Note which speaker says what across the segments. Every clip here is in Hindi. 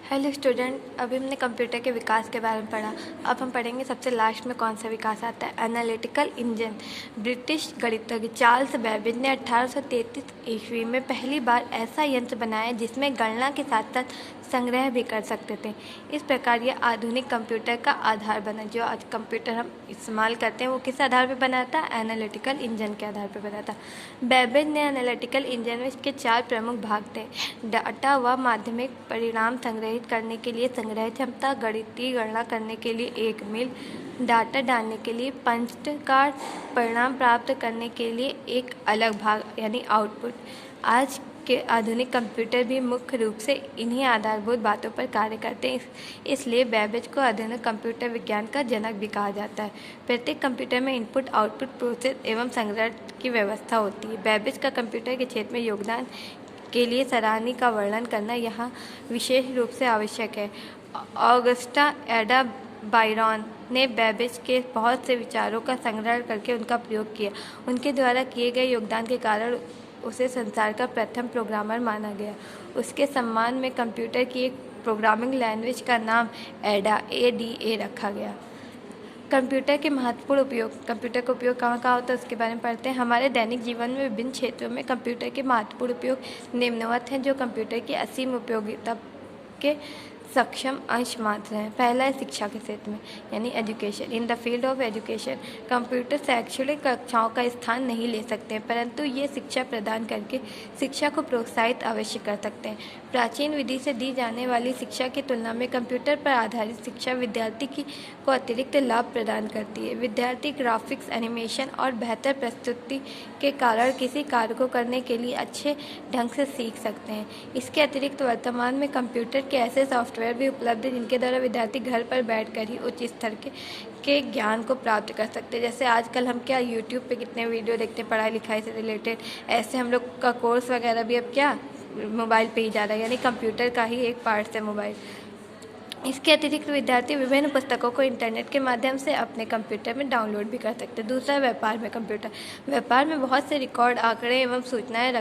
Speaker 1: हेलो स्टूडेंट, अभी हमने कंप्यूटर के विकास के बारे में पढ़ा। अब हम पढ़ेंगे सबसे लास्ट में कौन सा विकास आता है, एनालिटिकल इंजन। ब्रिटिश गणितज्ञ चार्ल्स बेबेज ने 1833 ईस्वी में पहली बार ऐसा यंत्र बनाया जिसमें गणना के साथ साथ संग्रह भी कर सकते थे। इस प्रकार यह आधुनिक कंप्यूटर का आधार बना। जो आज कंप्यूटर हम इस्तेमाल करते हैं वो किस आधार पर बना था? एनालिटिकल इंजन के आधार पर बना था। बेबेज ने एनालिटिकल इंजन में इसके 4 प्रमुख भाग थे: डाटा व माध्यमिक परिणाम संग्रहित करने के लिए संग्रह क्षमता, गणितीय गणना करने के लिए एक मील, डाटा डालने के लिए पंच कार्ड, परिणाम प्राप्त करने के लिए एक अलग भाग यानी आउटपुट। आज के आधुनिक कंप्यूटर भी मुख्य रूप से इन्हीं आधारभूत बातों पर कार्य करते हैं। इसलिए बेबेज को आधुनिक कंप्यूटर विज्ञान का जनक भी कहा जाता है। प्रत्येक कंप्यूटर में इनपुट आउटपुट प्रोसेस एवं संग्रह की व्यवस्था होती है। बेबेज का कंप्यूटर के क्षेत्र में योगदान के लिए सराहनीय का वर्णन करना यहाँ विशेष रूप से आवश्यक है। ऑगस्टा एडा बायरॉन ने बेबेज के बहुत से विचारों का संग्रह करके उनका प्रयोग किया। उनके द्वारा किए गए योगदान के कारण उसे संसार का प्रथम प्रोग्रामर माना गया। उसके सम्मान में कंप्यूटर की एक प्रोग्रामिंग लैंग्वेज का नाम ADA रखा गया। कंप्यूटर के महत्वपूर्ण उपयोग। कंप्यूटर का उपयोग कहाँ कहाँ होता है उसके बारे में पढ़ते हैं। हमारे दैनिक जीवन में विभिन्न क्षेत्रों में कंप्यूटर के महत्वपूर्ण उपयोग निम्नवत हैं, जो कंप्यूटर की असीम उपयोगिता के सक्षम अंश मात्र हैं। पहला है शिक्षा के क्षेत्र में यानी education. In the field of education computer शैक्षणिक कक्षाओं का स्थान नहीं ले सकते हैं, परंतु ये शिक्षा प्रदान करके शिक्षा को प्रोत्साहित अवश्य कर सकते हैं। प्राचीन विधि से दी जाने वाली शिक्षा की तुलना में कंप्यूटर पर आधारित शिक्षा विद्यार्थी को अतिरिक्त लाभ प्रदान करती है। विद्यार्थी ग्राफिक्स, एनिमेशन और बेहतर प्रस्तुति के कारण किसी कार्य को करने के लिए अच्छे ढंग से सीख सकते हैं। इसके अतिरिक्त वर्तमान में कंप्यूटर के ऐसे सॉफ्टवेयर भी उपलब्ध हैं जिनके द्वारा विद्यार्थी घर पर बैठकर ही उच्च स्तर के ज्ञान को प्राप्त कर सकते हैं। जैसे आजकल हम क्या यूट्यूब पे कितने वीडियो देखते हैं पढ़ाई लिखाई से रिलेटेड, ऐसे हम लोग का कोर्स वगैरह भी अब क्या मोबाइल पे ही जा रहा है, यानी कंप्यूटर का ही एक पार्ट है मोबाइल। इसके अतिरिक्त विद्यार्थी विभिन्न पुस्तकों को इंटरनेट के माध्यम से अपने कंप्यूटर में डाउनलोड भी कर सकते हैं। दूसरा, व्यापार में कंप्यूटर। व्यापार में बहुत से रिकॉर्ड, आंकड़े एवं सूचनाएं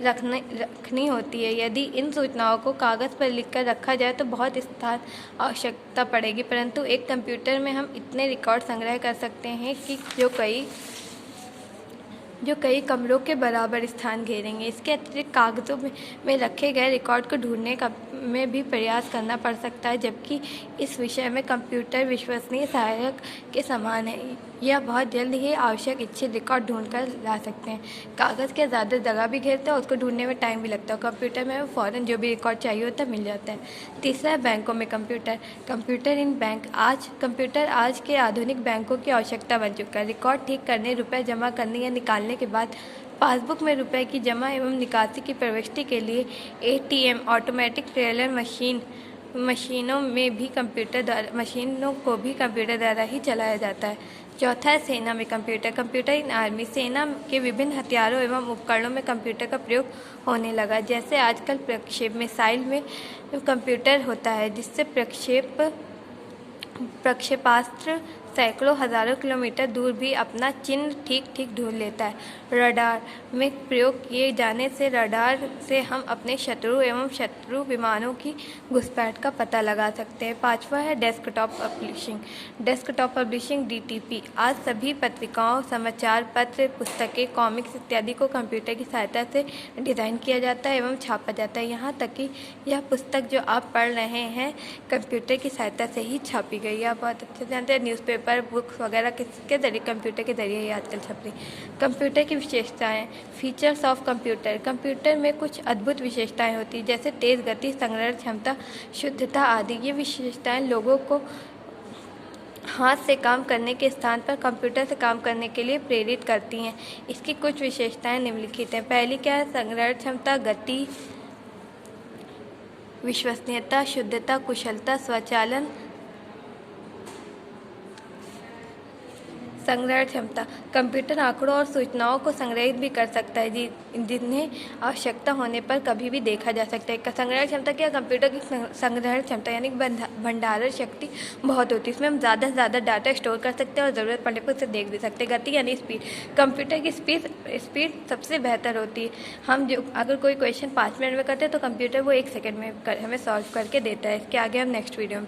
Speaker 1: रखनी होती है। यदि इन सूचनाओं को कागज़ पर लिखकर रखा जाए तो बहुत स्थान आवश्यकता पड़ेगी, परंतु एक कंप्यूटर में हम इतने रिकॉर्ड संग्रह कर सकते हैं कि जो कई कमरों के बराबर स्थान घेरेंगे। इसके अतिरिक्त कागज़ों में रखे गए रिकॉर्ड को ढूंढने का में भी प्रयास करना पड़ सकता है, जबकि इस विषय में कंप्यूटर विश्वसनीय सहायक के समान है। यह बहुत जल्द ही आवश्यक इच्छित रिकॉर्ड ढूंढकर ला सकते हैं। कागज़ के ज़्यादा जगह भी घेरते हैं, उसको ढूंढने में टाइम भी लगता है। कंप्यूटर में फ़ौरन जो भी रिकॉर्ड चाहिए होता है मिल जाता है। तीसरा है बैंकों में कंप्यूटर इन बैंक। कंप्यूटर आज के आधुनिक बैंकों की आवश्यकता बन चुका है। रिकॉर्ड ठीक करने, रुपये जमा करने या निकालने के बाद पासबुक में रुपए की जमा एवं निकासी की प्रविष्टि के लिए ATM ऑटोमेटिक टेलर मशीनों को भी कंप्यूटर द्वारा ही चलाया जाता है। चौथा है सेना में कंप्यूटर इन आर्मी। सेना के विभिन्न हथियारों एवं उपकरणों में कंप्यूटर का प्रयोग होने लगा। जैसे आजकल मिसाइल में कंप्यूटर होता है, जिससे प्रक्षेपास्त्र सैकड़ों हजारों किलोमीटर दूर भी अपना चिन्ह ठीक ढूंढ लेता है। रडार में प्रयोग किए जाने से रडार से हम अपने शत्रु विमानों की घुसपैठ का पता लगा सकते हैं। पांचवा है डेस्कटॉप पब्लिशिंग DTP। आज सभी पत्रिकाओं, समाचार पत्र, पुस्तकें, कॉमिक्स इत्यादि को कंप्यूटर की सहायता से डिज़ाइन किया जाता है एवं छापा जाता है। यहाँ तक कि यह पुस्तक जो आप पढ़ रहे हैं कंप्यूटर की सहायता से ही छापी गई है। आप बहुत अच्छे से जानते हैं, न्यूज़पेपर, बुक्स वगैरह किसके जरिए? कंप्यूटर के जरिए ही आजकल छप रही। कंप्यूटर की विशेषताएं। फीचर्स ऑफ कंप्यूटर में कुछ अद्भुत विशेषताएं होती हैं, जैसे तेज़ गति, संग्रहण क्षमता, शुद्धता आदि। ये विशेषताएं लोगों को हाथ से काम करने के स्थान पर कंप्यूटर से काम करने के लिए प्रेरित करती हैं। इसकी कुछ विशेषताएं निम्नलिखित हैं। पहली क्या है? संग्रहण क्षमता, गति, विश्वसनीयता, शुद्धता, कुशलता, स्वचालन, संग्रहण क्षमता। कंप्यूटर आंकड़ों और सूचनाओं को संग्रहित भी कर सकता है जिन्हें आवश्यकता होने पर कभी भी देखा जा सकता है। संग्रहण क्षमता क्या, कंप्यूटर की संग्रहण क्षमता यानी भंडारण शक्ति बहुत होती है। इसमें हम ज़्यादा से ज़्यादा डाटा स्टोर कर सकते हैं और ज़रूरत पड़ने पर उसे देख भी सकते हैं। गति यानी स्पीड, कंप्यूटर की स्पीड सबसे बेहतर होती है। हम जो अगर कोई क्वेश्चन 5 मिनट में करते हैं तो कंप्यूटर वो 1 सेकंड में हमें सॉल्व करके देता है। इसके आगे हम नेक्स्ट वीडियो में